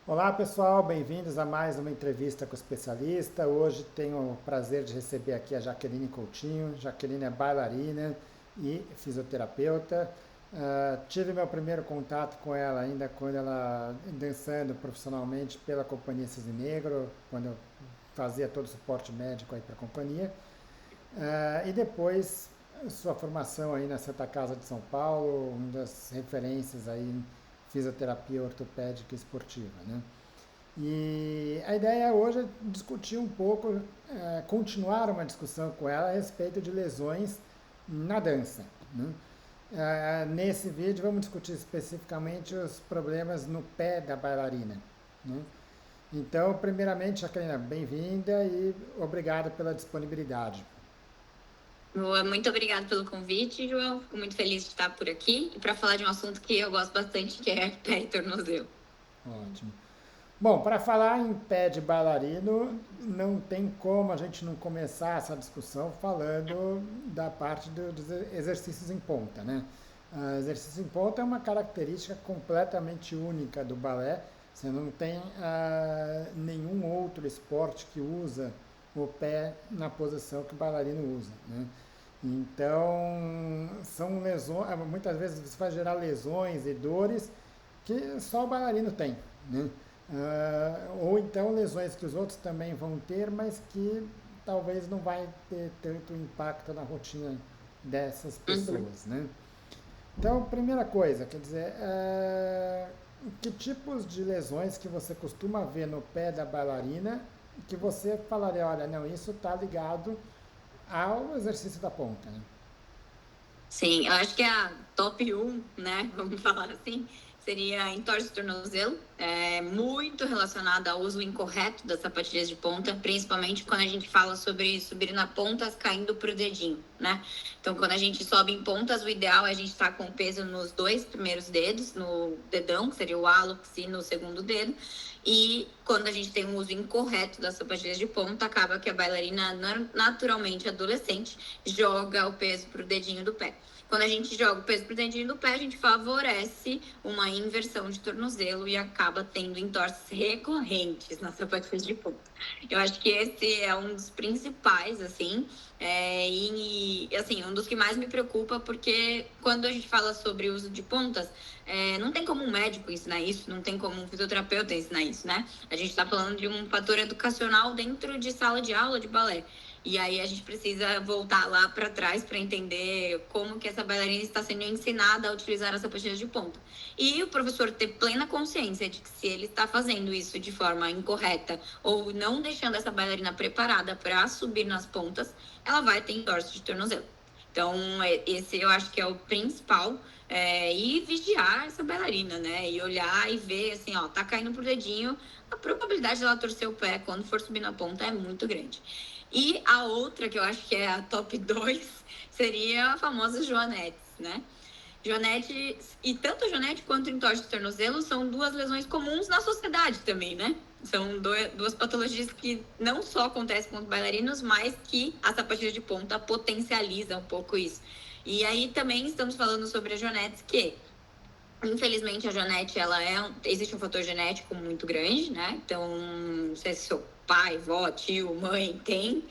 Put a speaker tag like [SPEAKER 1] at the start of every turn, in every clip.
[SPEAKER 1] Olá pessoal, bem-vindos a mais uma entrevista com o especialista. Hoje tenho o prazer de receber aqui a Jaqueline Coutinho. Jaqueline é bailarina e fisioterapeuta. Tive meu primeiro contato com ela ainda quando ela dançando profissionalmente pela Companhia Cisne Negro, quando eu fazia todo o suporte médico aí para a companhia. E depois sua formação aí na Santa Casa de São Paulo, uma das referências aí em fisioterapia ortopédica e esportiva, né? E a ideia hoje é discutir um pouco, continuar uma discussão com ela a respeito de lesões na dança, né? Nesse vídeo vamos discutir especificamente os problemas no pé da bailarina, né? Então, primeiramente, Jacqueline, bem-vinda e obrigado pela disponibilidade.
[SPEAKER 2] Muito obrigada pelo convite, João. Fico muito feliz de estar por aqui e para falar de um assunto que eu gosto bastante, que é pé e tornozelo.
[SPEAKER 1] Ótimo. Bom, para falar em pé de bailarino, não tem como a gente não começar essa discussão falando da parte dos exercícios em ponta, né? Exercício em ponta é uma característica completamente única do balé. Você não tem nenhum outro esporte que usa o pé na posição que o bailarino usa, né? Então, são lesões, muitas vezes isso vai gerar lesões e dores que só o bailarino tem, né? Ou então lesões que os outros também vão ter, mas que talvez não vai ter tanto impacto na rotina dessas
[SPEAKER 2] Uhum.
[SPEAKER 1] pessoas, né? Então, primeira coisa, quer dizer, que tipos de lesões que você costuma ver no pé da bailarina que você falaria, olha, não, isso está ligado ao exercício da ponta, né?
[SPEAKER 2] Sim, eu acho que a top 1, né, vamos falar assim, seria entorse de tornozelo, muito relacionada ao uso incorreto das sapatilhas de ponta, principalmente quando a gente fala sobre subir na pontas caindo pro dedinho, né? Então, quando a gente sobe em pontas, o ideal é a gente estar com o peso nos dois primeiros dedos, no dedão, que seria o hálux, e no segundo dedo. E quando a gente tem um uso incorreto das sapatilhas de ponta, acaba que a bailarina, naturalmente adolescente, joga o peso pro dedinho do pé. Quando a gente joga o peso pro dedinho do pé, a gente favorece uma inversão de tornozelo e acaba tendo entorses recorrentes nas sapatilhas de ponta. Eu acho que esse é um dos principais, assim, assim, um dos que mais me preocupa, porque quando a gente fala sobre o uso de pontas, não tem como um médico ensinar isso, não tem como um fisioterapeuta ensinar isso, né? A gente tá falando de um fator educacional dentro de sala de aula de balé. E aí a gente precisa voltar lá para trás para entender como que essa bailarina está sendo ensinada a utilizar as sapatilhas de ponta. E o professor ter plena consciência de que se ele está fazendo isso de forma incorreta ou não deixando essa bailarina preparada para subir nas pontas, ela vai ter entorse de tornozelo. Então, esse eu acho que é o principal. E vigiar essa bailarina, né? E olhar e ver assim, ó, tá caindo pro dedinho, a probabilidade dela torcer o pé quando for subir na ponta é muito grande. E a outra, que eu acho que é a top 2 seria a famosa Joanetes, né? Joanete, e tanto a Joanete quanto o entorse de tornozelo são duas lesões comuns na sociedade também, né? São duas patologias que não só acontecem com os bailarinos, mas que a sapatilha de ponta potencializa um pouco isso. E aí também estamos falando sobre a Joanete, que infelizmente, a Janete, existe um fator genético muito grande, né? Então, não sei se seu pai, vó, tio, mãe tem,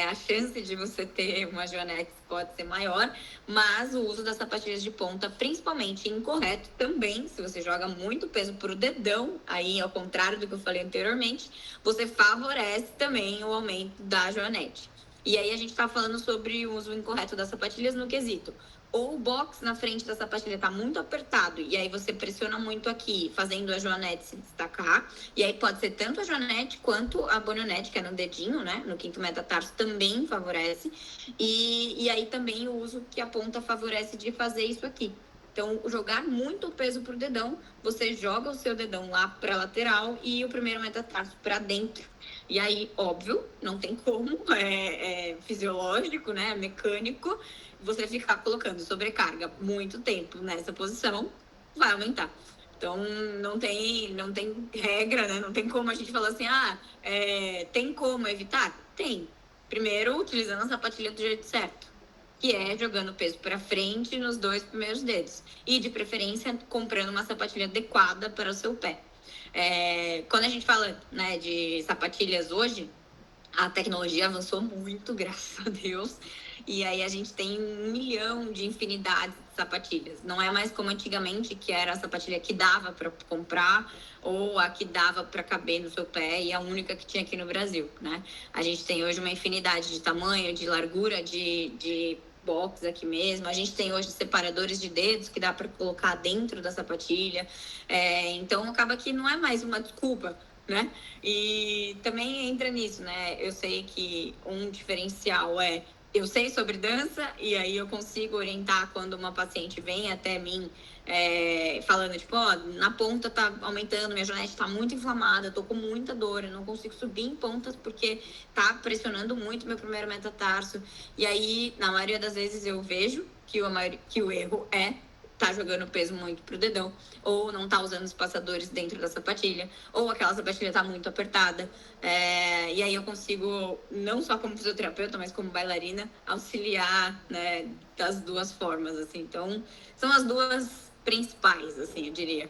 [SPEAKER 2] a chance de você ter uma Janete pode ser maior, mas o uso das sapatilhas de ponta, principalmente incorreto, também, se você joga muito peso pro dedão, aí ao contrário do que eu falei anteriormente, você favorece também o aumento da Janete. E aí a gente tá falando sobre o uso incorreto das sapatilhas no quesito ou o box na frente da sapatilha tá muito apertado e aí você pressiona muito aqui, fazendo a joanete se destacar. E aí pode ser tanto a joanete quanto a bonionete, que é no dedinho, né? No quinto metatarso também favorece. E aí também o uso que a ponta favorece de fazer isso aqui. Então, jogar muito peso pro dedão, você joga o seu dedão lá para lateral e o primeiro metatarso para dentro. E aí, óbvio, não tem como, é fisiológico, né? É mecânico, você ficar colocando sobrecarga muito tempo nessa posição, vai aumentar. Então, não tem regra, né? Não tem como a gente falar assim, tem como evitar? Tem. Primeiro, utilizando a sapatilha do jeito certo, que é jogando o peso para frente nos dois primeiros dedos. E, de preferência, comprando uma sapatilha adequada para o seu pé. Quando a gente fala, né, de sapatilhas hoje, a tecnologia avançou muito, graças a Deus. E aí a gente tem 1 milhão de infinidades de sapatilhas. Não é mais como antigamente, que era a sapatilha que dava para comprar ou a que dava para caber no seu pé e a única que tinha aqui no Brasil, né? A gente tem hoje uma infinidade de tamanho, de largura, de box aqui mesmo. A gente tem hoje separadores de dedos que dá para colocar dentro da sapatilha. Então acaba que não é mais uma desculpa, né? E também entra nisso, né? Eu sei que um diferencial eu sei sobre dança e aí eu consigo orientar quando uma paciente vem até mim falando, tipo, ó, na ponta tá aumentando, minha joanete tá muito inflamada, tô com muita dor, eu não consigo subir em pontas porque tá pressionando muito meu primeiro metatarso. E aí, na maioria das vezes, eu vejo que o erro tá jogando peso muito pro dedão, ou não tá usando os passadores dentro da sapatilha, ou aquela sapatilha tá muito apertada. E aí eu consigo, não só como fisioterapeuta, mas como bailarina, auxiliar, né, das duas formas, assim. Então, são as duas principais, assim, eu diria.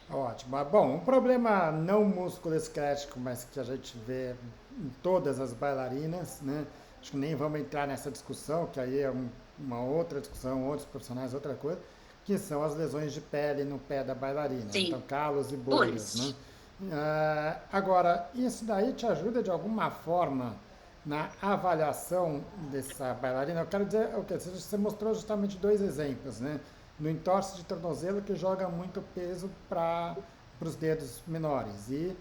[SPEAKER 1] Ótimo. Bom, um problema não musculoesquelético, mas que a gente vê em todas as bailarinas, né? Acho que nem vamos entrar nessa discussão, que aí é uma outra discussão, outros profissionais, outra coisa, que são as lesões de pele no pé da bailarina.
[SPEAKER 2] Sim.
[SPEAKER 1] Então, calos e bolhas, né? Agora, isso daí te ajuda de alguma forma na avaliação dessa bailarina? Eu quero dizer, você mostrou justamente 2 exemplos, né? No entorse de tornozelo, que joga muito peso para os dedos menores, e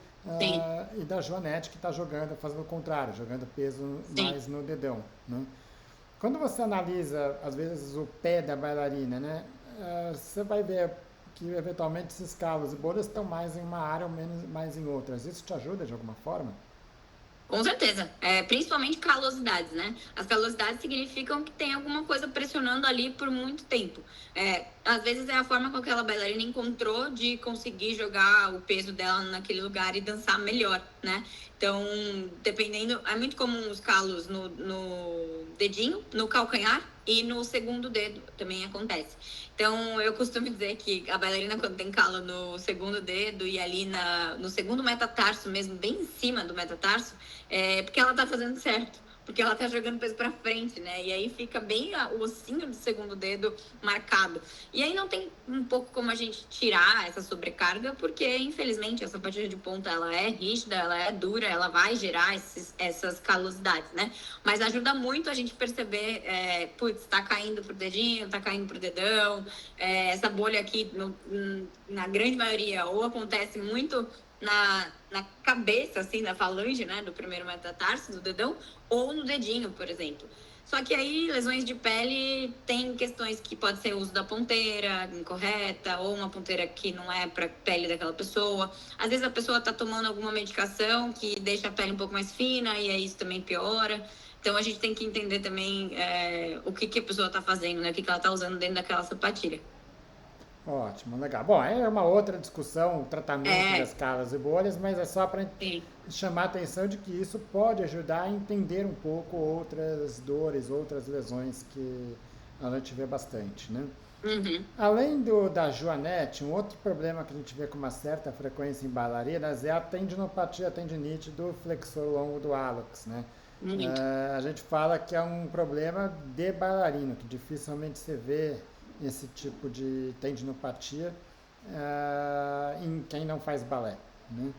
[SPEAKER 1] da joanete, que está jogando, fazendo o contrário, jogando peso mais no dedão, né? Quando você analisa, às vezes, o pé da bailarina, né? Você vai ver que, eventualmente, esses calos e bolhas estão mais em uma área ou menos mais em outras. Isso te ajuda de alguma forma?
[SPEAKER 2] Com certeza. Principalmente calosidades, né? As calosidades significam que tem alguma coisa pressionando ali por muito tempo. Às vezes é a forma com que aquela bailarina encontrou de conseguir jogar o peso dela naquele lugar e dançar melhor, né? Então, dependendo... É muito comum os calos no dedinho, no calcanhar e no segundo dedo também acontece. Então, eu costumo dizer que a bailarina, quando tem calo no segundo dedo e ali no segundo metatarso mesmo, bem em cima do metatarso, porque ela tá fazendo certo. Porque ela tá jogando peso pra frente, né? E aí fica bem o ossinho do segundo dedo marcado. E aí não tem um pouco como a gente tirar essa sobrecarga, porque, infelizmente, a sapatilha de ponta, ela é rígida, ela é dura, ela vai gerar essas calosidades, né? Mas ajuda muito a gente perceber, putz, tá caindo pro dedinho, tá caindo pro dedão. Essa bolha aqui, na grande maioria, ou acontece muito na cabeça, assim, na falange, né, do primeiro metatarso, do dedão, ou no dedinho, por exemplo. Só que aí, lesões de pele tem questões que pode ser o uso da ponteira incorreta, ou uma ponteira que não é para pele daquela pessoa. Às vezes a pessoa tá tomando alguma medicação que deixa a pele um pouco mais fina, e aí isso também piora. Então a gente tem que entender também o que a pessoa tá fazendo, né, o que ela tá usando dentro daquela sapatilha.
[SPEAKER 1] Ótimo, legal. Bom, é uma outra discussão, o tratamento das calas e bolhas, mas é só para chamar a atenção de que isso pode ajudar a entender um pouco outras dores, outras lesões que a gente vê bastante, né?
[SPEAKER 2] Uhum.
[SPEAKER 1] Além da joanete, um outro problema que a gente vê com uma certa frequência em bailarinas é a tendinopatia, a tendinite do flexor longo do hálux, né? A gente fala que é um problema de bailarino, que dificilmente se vê esse tipo de tendinopatia em quem não faz balé, né?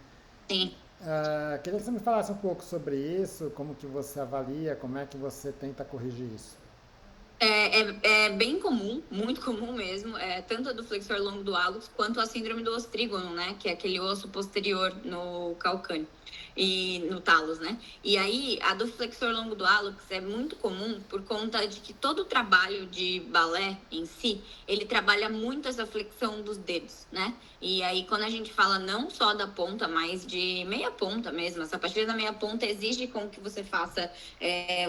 [SPEAKER 2] Sim.
[SPEAKER 1] Queria que você me falasse um pouco sobre isso, como que você avalia, como é que você tenta corrigir isso.
[SPEAKER 2] É bem comum, muito comum mesmo, tanto a do flexor longo do hálux quanto a síndrome do ostrígono, né? Que é aquele osso posterior no calcâneo e no talos, né? E aí, a do flexor longo do hálux é muito comum por conta de que todo o trabalho de balé em si, ele trabalha muito essa flexão dos dedos, né? E aí, quando a gente fala não só da ponta, mas de meia ponta mesmo, essa sapatilha da meia ponta exige com que você faça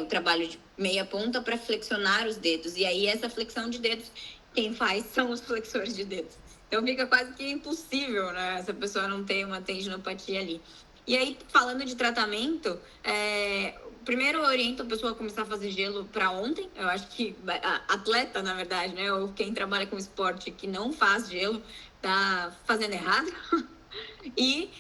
[SPEAKER 2] o trabalho de meia ponta para flexionar os dedos. E aí, essa flexão de dedos, quem faz são os flexores de dedos. Então, fica quase que impossível, né? Essa pessoa não ter uma tendinopatia ali. E aí, falando de tratamento, primeiro eu oriento a pessoa a começar a fazer gelo para ontem. Eu acho que atleta, na verdade, né? Ou quem trabalha com esporte que não faz gelo, tá fazendo errado. E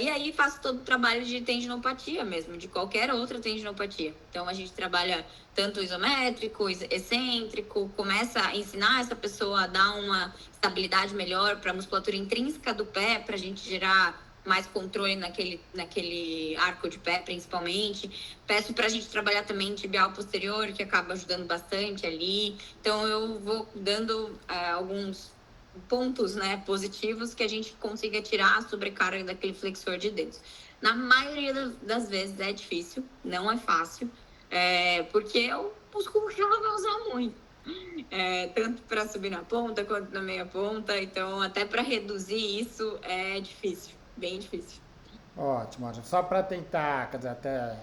[SPEAKER 2] aí faço todo o trabalho de tendinopatia mesmo, de qualquer outra tendinopatia. Então a gente trabalha tanto isométrico, excêntrico, começa a ensinar essa pessoa a dar uma estabilidade melhor para a musculatura intrínseca do pé, para a gente gerar mais controle naquele arco de pé, principalmente. Peço para a gente trabalhar também tibial posterior, que acaba ajudando bastante ali. Então eu vou dando alguns pontos, né, positivos que a gente consiga tirar a sobrecarga daquele flexor de dedos. Na maioria das vezes é difícil, não é fácil, porque é o músculo que ela vai usar muito. Tanto para subir na ponta quanto na meia ponta, então até para reduzir isso é difícil, bem difícil.
[SPEAKER 1] Ótimo, ótimo. Só para tentar, quer dizer, até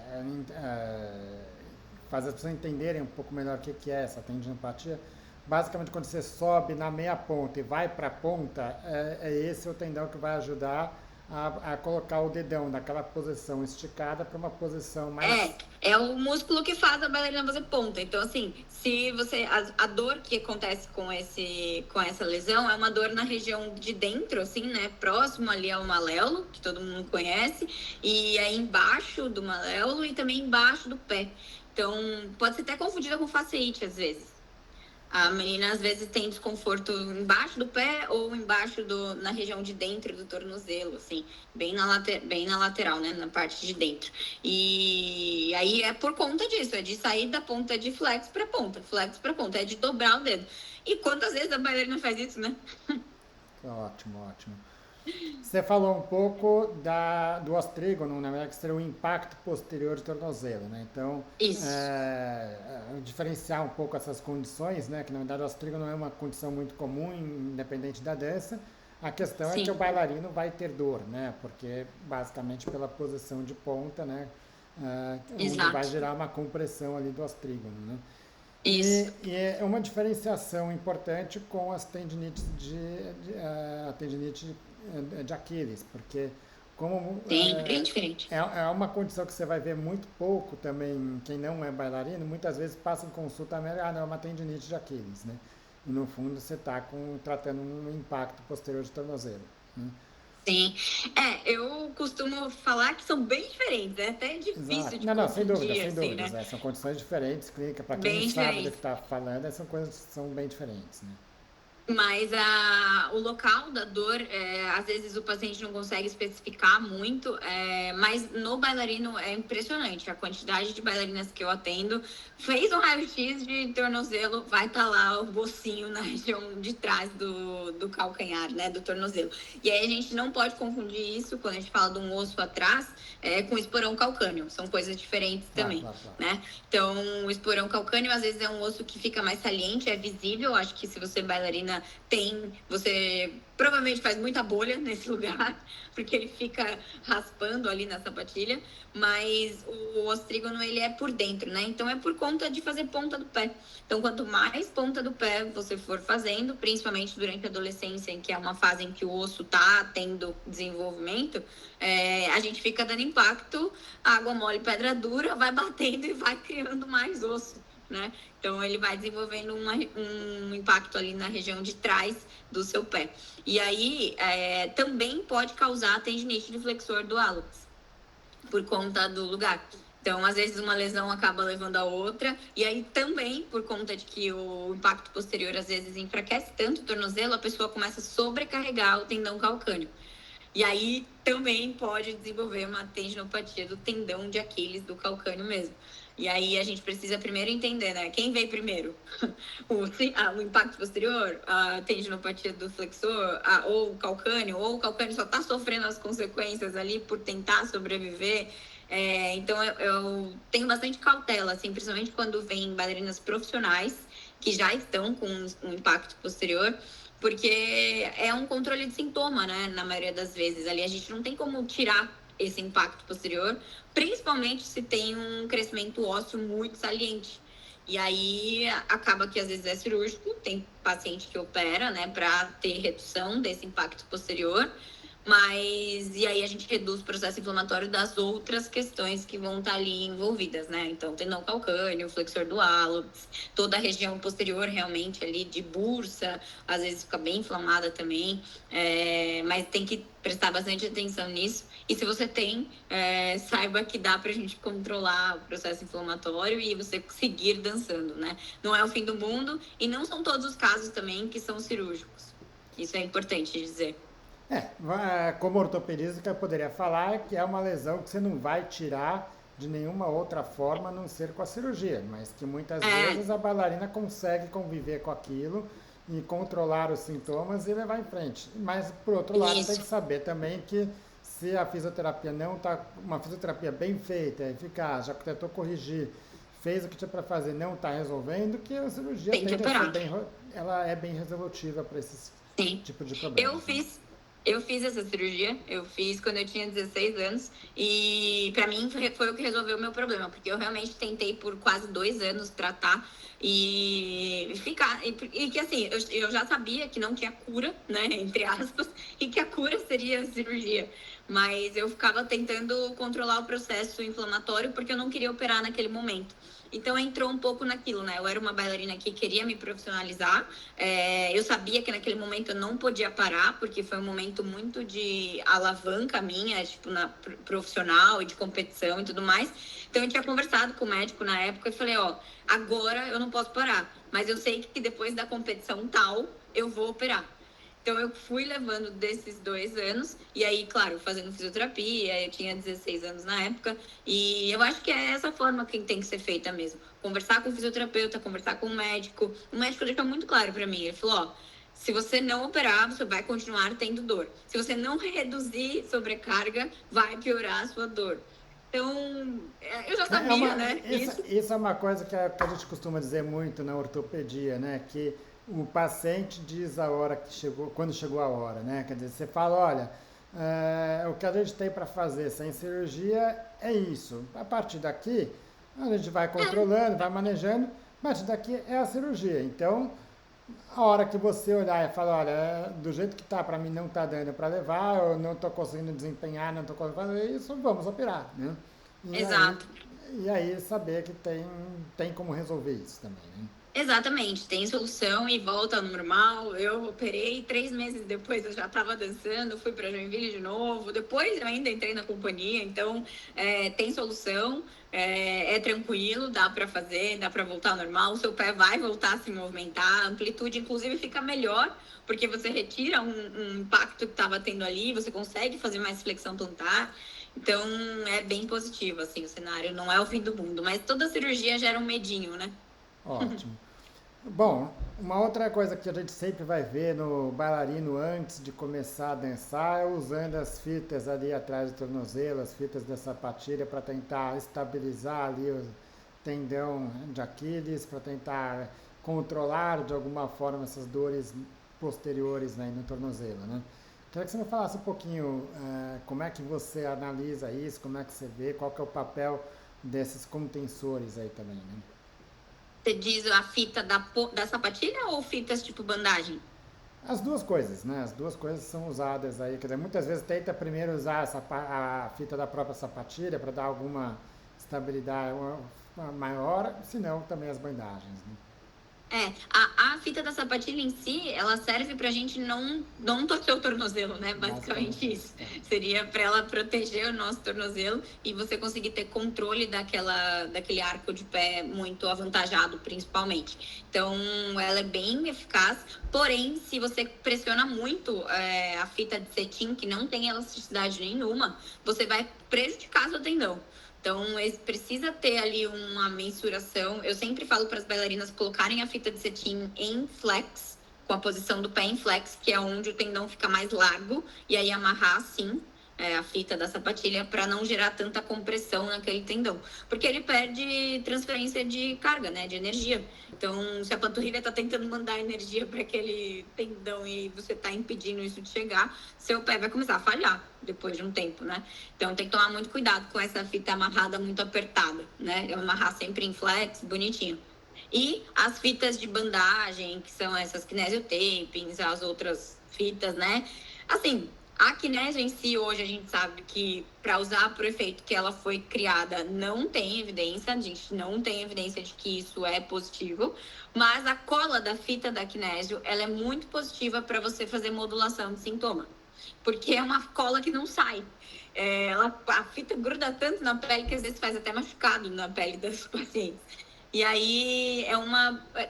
[SPEAKER 1] fazer as pessoas entenderem um pouco melhor o que é essa tendinopatia. Basicamente, quando você sobe na meia ponta e vai para a ponta, é esse o tendão que vai ajudar a colocar o dedão naquela posição esticada para uma posição mais.
[SPEAKER 2] É o músculo que faz a bailarina fazer ponta. Então, assim, se você. A dor que acontece com essa lesão é uma dor na região de dentro, assim, né? Próximo ali ao maléolo, que todo mundo conhece, e aí embaixo do maléolo e também embaixo do pé. Então, pode ser até confundida com fasciite, às vezes. A menina às vezes tem desconforto embaixo do pé ou na região de dentro do tornozelo, assim, bem na lateral, né, na parte de dentro. E aí é por conta disso, é de sair da ponta de flex para ponta, é de dobrar o dedo. E quantas vezes a bailarina faz isso, né?
[SPEAKER 1] Ótimo, ótimo. Você falou um pouco do ostrígono, na verdade, que seria o impacto posterior de tornozelo, né? Então,
[SPEAKER 2] Isso.
[SPEAKER 1] Diferenciar um pouco essas condições, né? Que na verdade o ostrígono é uma condição muito comum, independente da dança. A questão é que o bailarino vai ter dor, né? Porque basicamente pela posição de ponta, né? Onde vai gerar uma compressão ali do ostrígono, né?
[SPEAKER 2] Isso.
[SPEAKER 1] E é uma diferenciação importante com as tendinites a tendinite de Aquiles, porque como
[SPEAKER 2] bem diferente.
[SPEAKER 1] é uma condição que você vai ver muito pouco também, quem não é bailarino, muitas vezes passa em consulta, não, é uma tendinite de Aquiles, né? E no fundo você está tratando um impacto posterior de tornozelo, né?
[SPEAKER 2] Sim. Eu costumo falar que são bem diferentes, é até difícil de
[SPEAKER 1] não, sem dúvida, sem
[SPEAKER 2] assim,
[SPEAKER 1] dúvidas,
[SPEAKER 2] né?
[SPEAKER 1] São condições diferentes, clínicas, para quem
[SPEAKER 2] Bem
[SPEAKER 1] sabe do
[SPEAKER 2] diferentes.
[SPEAKER 1] que está falando, são coisas que são bem diferentes, né?
[SPEAKER 2] Mas o local da dor, às vezes o paciente não consegue especificar muito, mas no bailarino é impressionante. A quantidade de bailarinas que eu atendo fez um raio-x de tornozelo, vai estar lá o bocinho na região de trás do calcanhar, né, do tornozelo. E aí a gente não pode confundir isso, quando a gente fala de um osso atrás, com esporão calcâneo. São coisas diferentes também,
[SPEAKER 1] claro.
[SPEAKER 2] né? Então, o esporão calcâneo, às vezes, é um osso que fica mais saliente, é visível. Acho que se você é bailarina você provavelmente faz muita bolha nesse lugar, porque ele fica raspando ali na sapatilha, mas o ostrígono, ele é por dentro, né? Então é por conta de fazer ponta do pé. Então quanto mais ponta do pé você for fazendo, principalmente durante a adolescência, em que é uma fase em que o osso tá tendo desenvolvimento, a gente fica dando impacto, água mole, pedra dura, vai batendo e vai criando mais osso, né? Então, ele vai desenvolvendo um impacto ali na região de trás do seu pé. E aí, também pode causar tendinite de flexor do hálux, por conta do lugar. Então, às vezes, uma lesão acaba levando a outra. E aí, também, por conta de que o impacto posterior, às vezes, enfraquece tanto o tornozelo, a pessoa começa a sobrecarregar o tendão calcâneo. E aí, também pode desenvolver uma tendinopatia do tendão de Aquiles, do calcâneo mesmo. E aí a gente precisa primeiro entender, né? Quem veio primeiro? O impacto posterior, a tendinopatia do flexor, ou o calcânio só está sofrendo as consequências ali por tentar sobreviver. Então eu tenho bastante cautela, assim, principalmente quando vem bailarinas profissionais que já estão com um impacto posterior, porque é um controle de sintoma, né? Na maioria das vezes. Ali a gente não tem como tirar esse impacto posterior, principalmente se tem um crescimento ósseo muito saliente. E aí acaba que às vezes é cirúrgico, tem paciente que opera, né, para ter redução desse impacto posterior, Mas, e aí a gente reduz o processo inflamatório das outras questões que vão estar ali envolvidas, né? Então, tendão calcâneo, flexor do hálux, toda a região posterior realmente ali de bursa, às vezes fica bem inflamada também, mas tem que prestar bastante atenção nisso. E se você tem, saiba que dá pra gente controlar o processo inflamatório e você seguir dançando, né? Não é o fim do mundo e não são todos os casos também que são cirúrgicos. Isso é importante dizer.
[SPEAKER 1] Como ortopedista, eu poderia falar que é uma lesão que você não vai tirar de nenhuma outra forma a não ser com a cirurgia, mas que muitas vezes a bailarina consegue conviver com aquilo e controlar os sintomas e levar em frente. Mas, por outro lado, tem que saber também que se a fisioterapia não está, uma fisioterapia bem feita, eficaz, já tentou corrigir, fez o que tinha para fazer, não está resolvendo, que a cirurgia ela é bem resolutiva para esse tipo de problema.
[SPEAKER 2] Eu fiz essa cirurgia, eu fiz quando eu tinha 16 anos e pra mim foi o que resolveu o meu problema, porque eu realmente tentei por quase 2 anos tratar e ficar, e que assim, eu já sabia que não tinha cura, né, entre aspas, e que a cura seria a cirurgia, mas eu ficava tentando controlar o processo inflamatório porque eu não queria operar naquele momento. Então entrou um pouco naquilo, né? Eu era uma bailarina que queria me profissionalizar. Eu sabia que naquele momento eu não podia parar, porque foi um momento muito de alavanca minha, tipo, profissional e de competição e tudo mais. Então eu tinha conversado com o médico na época e falei, ó, agora eu não posso parar, mas eu sei que depois da competição tal, eu vou operar. Então, eu fui levando desses 2 anos, e aí, claro, fazendo fisioterapia, eu tinha 16 anos na época, e eu acho que é essa forma que tem que ser feita mesmo. Conversar com o fisioterapeuta, conversar com o médico deixou muito claro pra mim, ele falou, ó, se você não operar, você vai continuar tendo dor. Se você não reduzir sobrecarga, vai piorar a sua dor. Então, eu já sabia, né?
[SPEAKER 1] Isso é uma coisa que a gente costuma dizer muito na ortopedia, né? Que o paciente diz a hora que chegou, quando chegou a hora, né? Quer dizer, você fala, olha, o que a gente tem para fazer sem cirurgia é isso. A partir daqui, a gente vai controlando, vai manejando, a partir daqui é a cirurgia. Então, a hora que você olhar e falar, olha, do jeito que tá, para mim não tá dando para levar, eu não estou conseguindo desempenhar, não estou conseguindo fazer isso, vamos operar, né?
[SPEAKER 2] Exato.
[SPEAKER 1] E aí saber que tem como resolver isso também, né?
[SPEAKER 2] Exatamente, tem solução e volta ao normal. Eu operei, 3 meses depois eu já estava dançando, fui para Joinville de novo. Depois eu ainda entrei na companhia, então tem solução, é tranquilo, dá para fazer, dá para voltar ao normal. O seu pé vai voltar a se movimentar, a amplitude inclusive fica melhor, porque você retira um impacto que estava tendo ali, você consegue fazer mais flexão plantar. Então é bem positivo, assim, o cenário não é o fim do mundo, mas toda cirurgia gera um medinho, né?
[SPEAKER 1] Ótimo. Bom, uma outra coisa que a gente sempre vai ver no bailarino antes de começar a dançar é usando as fitas ali atrás do tornozelo, as fitas da sapatilha para tentar estabilizar ali o tendão de Aquiles, para tentar controlar de alguma forma essas dores posteriores, né, no tornozelo, né? Queria que você me falasse um pouquinho como é que você analisa isso, como é que você vê, qual que é o papel desses contensores aí também, né?
[SPEAKER 2] Você diz a fita da sapatilha ou fitas tipo bandagem?
[SPEAKER 1] As duas coisas, né? As duas coisas são usadas aí. Quer dizer, muitas vezes tenta primeiro usar a fita da própria sapatilha para dar alguma estabilidade maior, se não também as bandagens, né?
[SPEAKER 2] A fita da sapatilha em si, ela serve pra gente não torcer o tornozelo, né? Basicamente isso. Seria pra ela proteger o nosso tornozelo e você conseguir ter controle daquele arco de pé muito avantajado, principalmente. Então, ela é bem eficaz, porém, se você pressiona muito a fita de cetim, que não tem elasticidade nenhuma, você vai prejudicar seu tendão. Então, precisa ter ali uma mensuração. Eu sempre falo para as bailarinas colocarem a fita de cetim em flex, com a posição do pé em flex, que é onde o tendão fica mais largo, e aí amarrar assim a fita da sapatilha para não gerar tanta compressão naquele tendão. Porque ele perde transferência de carga, né, de energia. Então, se a panturrilha está tentando mandar energia para aquele tendão e você está impedindo isso de chegar, seu pé vai começar a falhar depois de um tempo, né? Então, tem que tomar muito cuidado com essa fita amarrada muito apertada, né? Amarrar sempre em flex, bonitinho. E as fitas de bandagem, que são essas kinesiotapings, as outras fitas, né? Assim, A Kinésio em si, hoje, a gente sabe que para usar para o efeito que ela foi criada, não tem evidência, a gente não tem evidência de que isso é positivo, mas a cola da fita da Kinésio, ela é muito positiva para você fazer modulação de sintoma, porque é uma cola que não sai. A fita gruda tanto na pele que às vezes faz até machucado na pele dos pacientes. E aí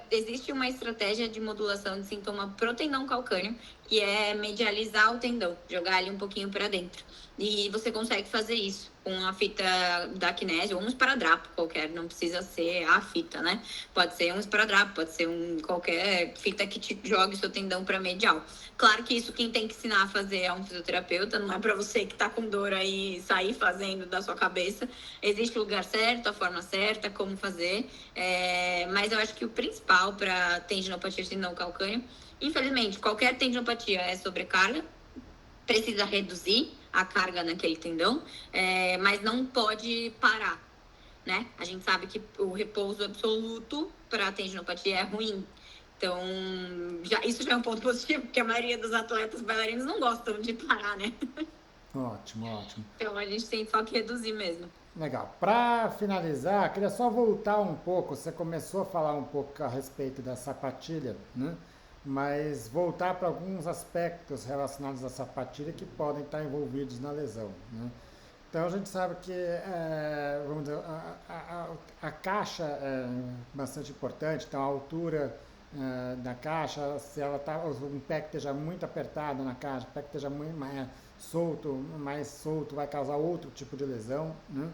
[SPEAKER 2] existe uma estratégia de modulação de sintoma pro tendão calcâneo, que é medializar o tendão, jogar ele um pouquinho para dentro. E você consegue fazer isso com a fita da Kinésio ou um esparadrapo qualquer, não precisa ser a fita, né? Pode ser um esparadrapo, pode ser qualquer fita que te jogue o seu tendão para medial. Claro que isso quem tem que ensinar a fazer é um fisioterapeuta, não é para você que tá com dor aí sair fazendo da sua cabeça. Existe o lugar certo, a forma certa, como fazer. Mas eu acho que o principal para tendinopatia de tendão calcâneo, infelizmente, qualquer tendinopatia é sobrecarga, precisa reduzir a carga naquele tendão, mas não pode parar, né? A gente sabe que o repouso absoluto para a tendinopatia é ruim. Então, isso já é um ponto positivo, porque a maioria dos atletas bailarinos não gostam de parar, né?
[SPEAKER 1] Ótimo, ótimo.
[SPEAKER 2] Então, a gente tem só que reduzir mesmo.
[SPEAKER 1] Legal. Para finalizar, queria só voltar um pouco. Você começou a falar um pouco a respeito da sapatilha, né? Mas voltar para alguns aspectos relacionados à sapatilha que podem estar envolvidos na lesão, né? Então a gente sabe que vamos dizer, a caixa é bastante importante, então a altura da caixa, se ela tá, um pé que esteja muito apertado na caixa, um pé que esteja muito mais solto, vai causar outro tipo de lesão, né?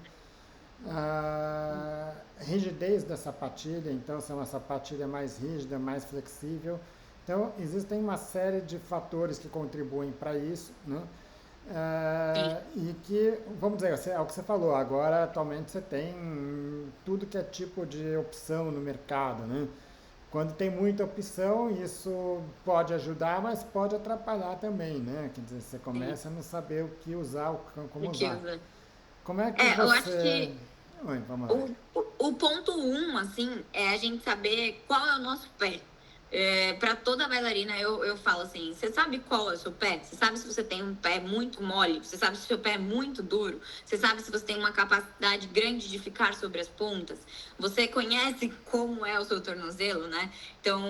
[SPEAKER 1] A rigidez da sapatilha, então, se é uma sapatilha mais rígida, mais flexível. Então, existem uma série de fatores que contribuem para isso, né? E que, vamos dizer, é o que você falou, agora atualmente você tem tudo que é tipo de opção no mercado, né? Quando tem muita opção, isso pode ajudar, mas pode atrapalhar também, né? Quer dizer, você começa a não saber o que usar, como usar. Como é que você...
[SPEAKER 2] Eu acho que
[SPEAKER 1] Oi, vamos lá.
[SPEAKER 2] o ponto assim, é a gente saber qual é o nosso pé. Para toda bailarina, eu falo assim, você sabe qual é o seu pé? Você sabe se você tem um pé muito mole? Você sabe se o seu pé é muito duro? Você sabe se você tem uma capacidade grande de ficar sobre as pontas? Você conhece como é o seu tornozelo, né? Então,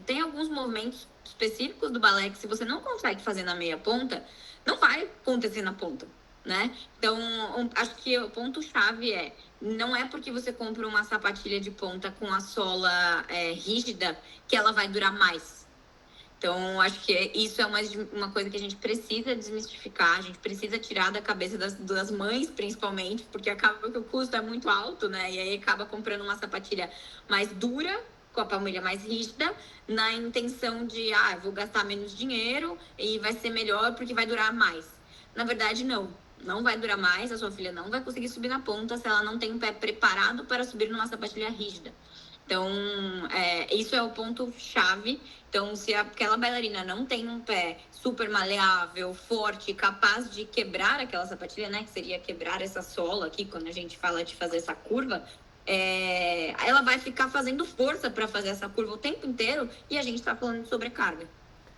[SPEAKER 2] tem alguns movimentos específicos do balé que se você não consegue fazer na meia ponta, não vai acontecer na ponta, né? Então, acho que o ponto-chave não é porque você compra uma sapatilha de ponta com a sola rígida que ela vai durar mais. Então, acho que isso é uma coisa que a gente precisa desmistificar, a gente precisa tirar da cabeça das mães, principalmente, porque acaba que o custo é muito alto, né? E aí acaba comprando uma sapatilha mais dura, com a palmilha mais rígida, na intenção de, eu vou gastar menos dinheiro e vai ser melhor porque vai durar mais. Na verdade, não vai durar mais, a sua filha não vai conseguir subir na ponta se ela não tem um pé preparado para subir numa sapatilha rígida. Então, isso é o ponto-chave. Então, se aquela bailarina não tem um pé super maleável, forte, capaz de quebrar aquela sapatilha, né? Que seria quebrar essa sola aqui, quando a gente fala de fazer essa curva, ela vai ficar fazendo força para fazer essa curva o tempo inteiro e a gente está falando de sobrecarga.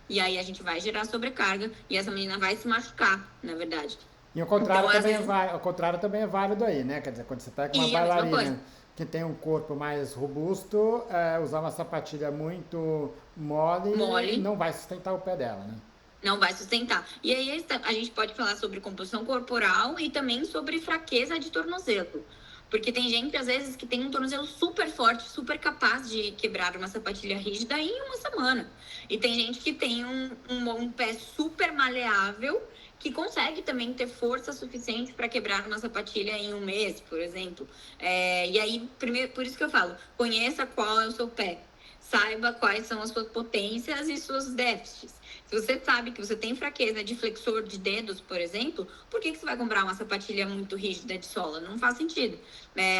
[SPEAKER 2] E aí a gente vai gerar sobrecarga e essa menina vai se machucar, na verdade.
[SPEAKER 1] E o contrário, então, o contrário também é válido aí, né? Quer dizer, quando você está com uma bailarina que tem um corpo mais robusto, usar uma sapatilha muito mole não vai sustentar o pé dela, né?
[SPEAKER 2] Não vai sustentar. E aí a gente pode falar sobre composição corporal e também sobre fraqueza de tornozelo. Porque tem gente, às vezes, que tem um tornozelo super forte, super capaz de quebrar uma sapatilha rígida em uma semana. E tem gente que tem um pé super maleável, que consegue também ter força suficiente para quebrar uma sapatilha em um mês, por exemplo. E aí, primeiro, por isso que eu falo, conheça qual é o seu pé. Saiba quais são as suas potências e seus déficits. Se você sabe que você tem fraqueza de flexor de dedos, por exemplo, por que você vai comprar uma sapatilha muito rígida de sola? Não faz sentido.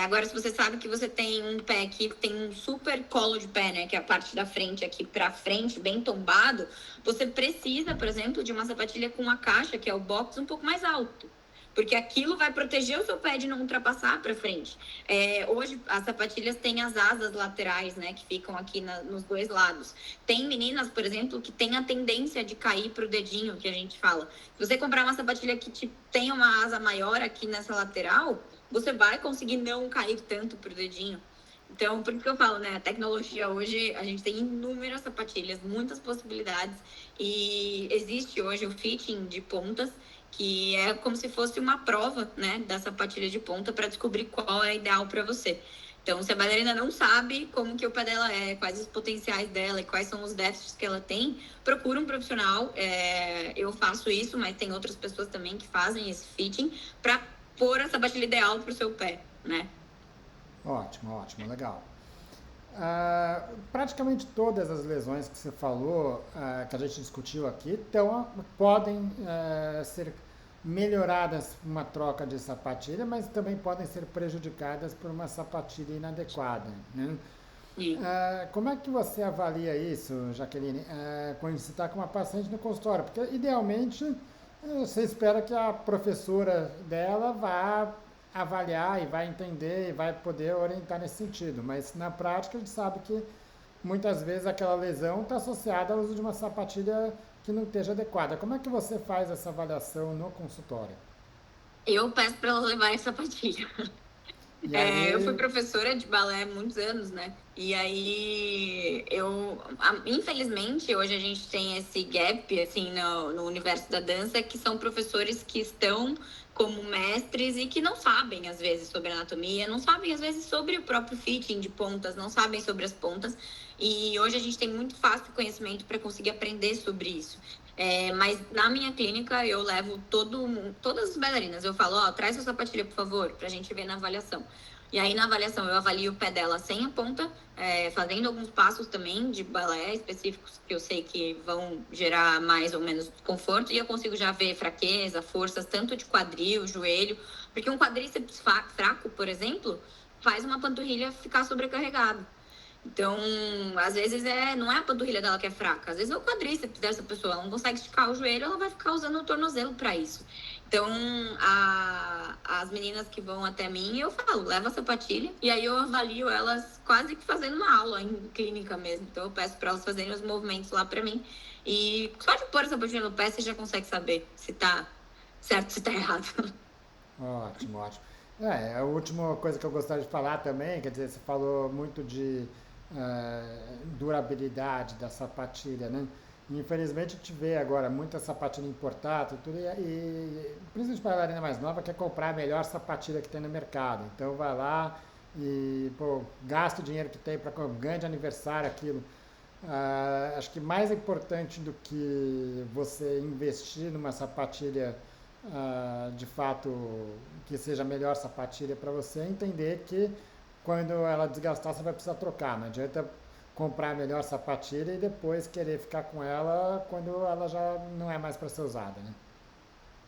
[SPEAKER 2] Agora, se você sabe que você tem um pé que tem um super colo de pé, né, que é a parte da frente aqui para frente, bem tombado, você precisa, por exemplo, de uma sapatilha com uma caixa, que é o box, um pouco mais alto. porque aquilo vai proteger o seu pé de não ultrapassar para frente. Hoje, as sapatilhas têm as asas laterais, né, que ficam aqui nos dois lados. Tem meninas, por exemplo, que têm a tendência de cair para o dedinho, que a gente fala. Se você comprar uma sapatilha que tem uma asa maior aqui nessa lateral, você vai conseguir não cair tanto para o dedinho. Então, por isso que eu falo, né? A tecnologia hoje, a gente tem inúmeras sapatilhas, muitas possibilidades. E existe hoje o fitting de pontas, que é como se fosse uma prova, né, da sapatilha de ponta para descobrir qual é a ideal para você. Então, se a bailarina não sabe como que o pé dela é, quais os potenciais dela e quais são os déficits que ela tem, procura um profissional. Eu faço isso, mas tem outras pessoas também que fazem esse fitting para pôr a sapatilha ideal para o seu pé, né?
[SPEAKER 1] Ótimo, ótimo, legal. Praticamente todas as lesões que você falou, que a gente discutiu aqui, podem ser melhoradas por uma troca de sapatilha, mas também podem ser prejudicadas por uma sapatilha inadequada, né? Como é que você avalia isso, Jaqueline, quando você está com uma paciente no consultório? Porque, idealmente, você espera que a professora dela vá avaliar e vai entender e vai poder orientar nesse sentido, mas na prática a gente sabe que muitas vezes aquela lesão está associada ao uso de uma sapatilha que não esteja adequada. Como é que você faz essa avaliação no consultório?
[SPEAKER 2] Eu peço para ela levar essa sapatilha.
[SPEAKER 1] E aí,
[SPEAKER 2] Eu fui professora de balé há muitos anos, né? E aí, infelizmente, hoje a gente tem esse gap, assim, no universo da dança, que são professores que estão como mestres e que não sabem, às vezes, sobre anatomia, não sabem, às vezes, sobre o próprio fitting de pontas, não sabem sobre as pontas. E hoje a gente tem muito fácil conhecimento para conseguir aprender sobre isso. Mas na minha clínica eu levo todas as bailarinas. Eu falo, ó, traz sua sapatilha, por favor, pra gente ver na avaliação. E aí na avaliação eu avalio o pé dela sem a ponta, fazendo alguns passos também de balé específicos que eu sei que vão gerar mais ou menos desconforto. E eu consigo já ver fraqueza, forças, tanto de quadril, joelho. Porque um quadríceps fraco, por exemplo, faz uma panturrilha ficar sobrecarregada. Então, às vezes não é a panturrilha dela que é fraca, às vezes é o quadríceps dessa pessoa, ela não consegue esticar o joelho, ela vai ficar usando o tornozelo para isso. Então, as meninas que vão até mim, eu falo, leva a sapatilha, e aí eu avalio elas quase que fazendo uma aula em clínica mesmo. Então, eu peço para elas fazerem os movimentos lá para mim. E só de pôr a sapatilha no pé, você já consegue saber se tá certo, se tá errado.
[SPEAKER 1] ótimo, ótimo. A última coisa que eu gostaria de falar também, quer dizer, você falou muito de durabilidade da sapatilha, né? Infelizmente a gente vê agora muita sapatilha importada e tudo, e principalmente para a bailarina mais nova quer comprar a melhor sapatilha que tem no mercado. Então vai lá e gasta o dinheiro que tem para ganhar de aniversário aquilo. Acho que mais importante do que você investir numa sapatilha de fato que seja a melhor sapatilha para você, é entender que quando ela desgastar você vai precisar trocar. Não adianta comprar a melhor sapatilha e depois querer ficar com ela quando ela já não é mais para ser usada, né?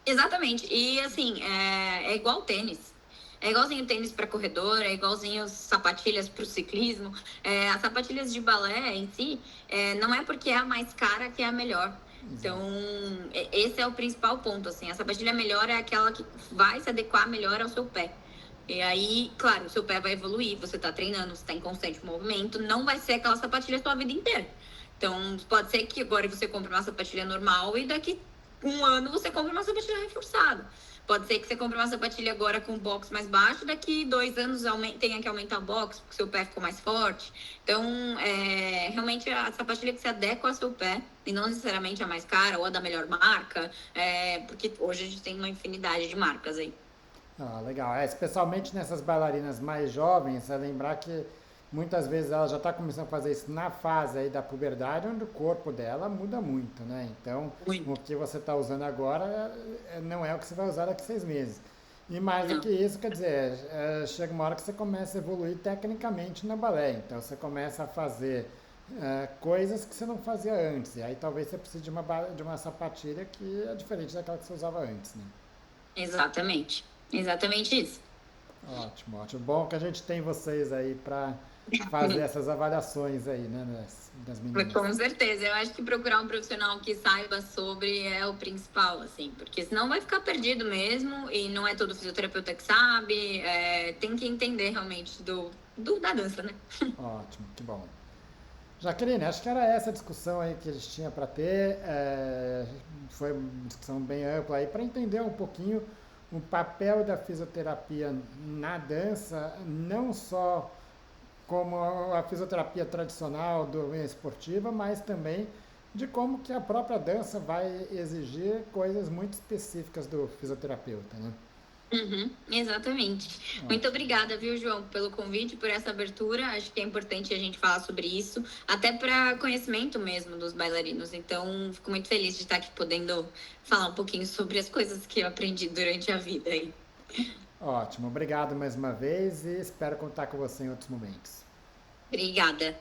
[SPEAKER 2] Exatamente. E assim, é igual tênis. É igualzinho tênis para corredor, é igualzinho sapatilhas para o ciclismo. As sapatilhas de balé em si, não é porque é a mais cara que é a melhor. Então,
[SPEAKER 1] Exato.
[SPEAKER 2] esse é o principal ponto, assim. A sapatilha melhor é aquela que vai se adequar melhor ao seu pé. E aí, claro, o seu pé vai evoluir, você tá treinando, você tá em constante movimento, não vai ser aquela sapatilha sua vida inteira. Então, pode ser que agora você compre uma sapatilha normal e daqui um ano você compre uma sapatilha reforçada. Pode ser que você compre uma sapatilha agora com box mais baixo, daqui 2 anos tenha que aumentar o box, porque seu pé ficou mais forte. Então, realmente a sapatilha que se adequa ao seu pé, e não necessariamente a mais cara ou a da melhor marca, porque hoje a gente tem uma infinidade de marcas aí.
[SPEAKER 1] Legal. Especialmente nessas bailarinas mais jovens, é lembrar que muitas vezes ela já está começando a fazer isso na fase aí da puberdade, onde o corpo dela muda muito, né? Então, o
[SPEAKER 2] Muito.
[SPEAKER 1] que você está usando agora não é o que você vai usar daqui a 6 meses. E mais do
[SPEAKER 2] Não.
[SPEAKER 1] que isso, quer dizer, chega uma hora que você começa a evoluir tecnicamente na balé. Então, você começa a fazer coisas que você não fazia antes. E aí talvez você precise de uma sapatilha que é diferente daquela que você usava antes, né?
[SPEAKER 2] Exatamente. Exatamente isso.
[SPEAKER 1] Ótimo, ótimo. Bom que a gente tem vocês aí para fazer essas avaliações aí, né, das meninas.
[SPEAKER 2] Com certeza, eu acho que procurar um profissional que saiba sobre é o principal, assim, porque senão vai ficar perdido mesmo e não é todo fisioterapeuta que sabe, tem que entender realmente da dança, né?
[SPEAKER 1] Ótimo, que bom. Jaqueline, acho que era essa a discussão aí que eles tinham para ter. Foi uma discussão bem ampla aí para entender um pouquinho o papel da fisioterapia na dança, não só como a fisioterapia tradicional do esportiva, mas também de como que a própria dança vai exigir coisas muito específicas do fisioterapeuta, né?
[SPEAKER 2] Uhum, exatamente. Muito
[SPEAKER 1] Ótimo.
[SPEAKER 2] obrigada, viu, João, pelo convite, por essa abertura. Acho que é importante a gente falar sobre isso, até para conhecimento mesmo dos bailarinos. Então, fico muito feliz de estar aqui podendo falar um pouquinho sobre as coisas que eu aprendi durante a vida aí.
[SPEAKER 1] Ótimo, obrigado mais uma vez e espero contar com você em outros momentos.
[SPEAKER 2] Obrigada.